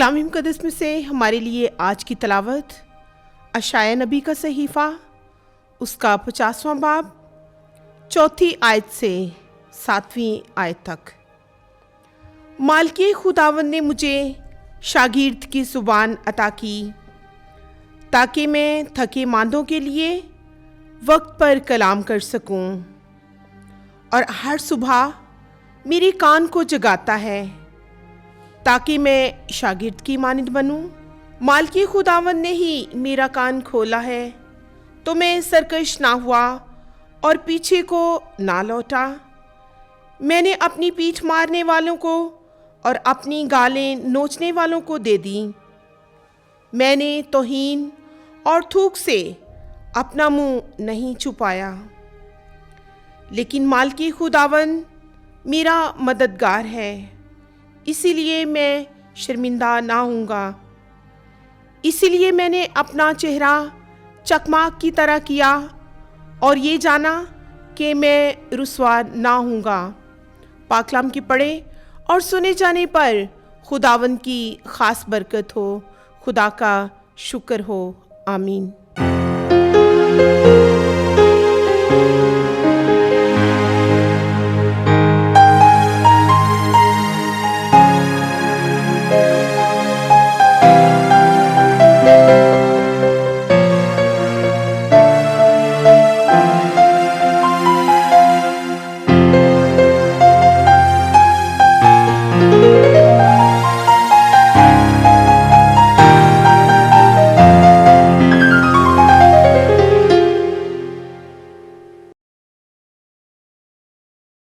कलाम मुक़द्दस में से हमारे लिए आज की तलावत अशाया नबी का सहीफ़ा उसका 50वां बाब 4 आयत से 7वीं आयत तक। मालिक खुदावंद ने मुझे शागिर्द की ज़ुबान अता की ताकि मैं थके मांदों के लिए वक्त पर कलाम कर सकूं, और हर सुबह मेरे कान को जगाता है ताकि मैं शागिर्द की मानिंद बनूं। मालिक खुदावंद ने ही मेरा कान खोला है तो मैं सरकश ना हुआ और पीछे को ना लौटा। मैंने अपनी पीठ मारने वालों को और अपनी गालें नोचने वालों को दे दी। मैंने तौहीन और थूक से अपना मुंह नहीं छुपाया, लेकिन मालिक खुदावंद मेरा मददगार है, इसीलिए मैं शर्मिंदा ना होऊंगा। इसीलिए मैंने अपना चेहरा चकमाक की तरह किया और ये जाना कि मैं रुसवा ना होऊंगा। पाकलाम की पढ़े और सुने जाने पर खुदावंद की ख़ास बरकत हो। खुदा का शुक्र हो। आमीन।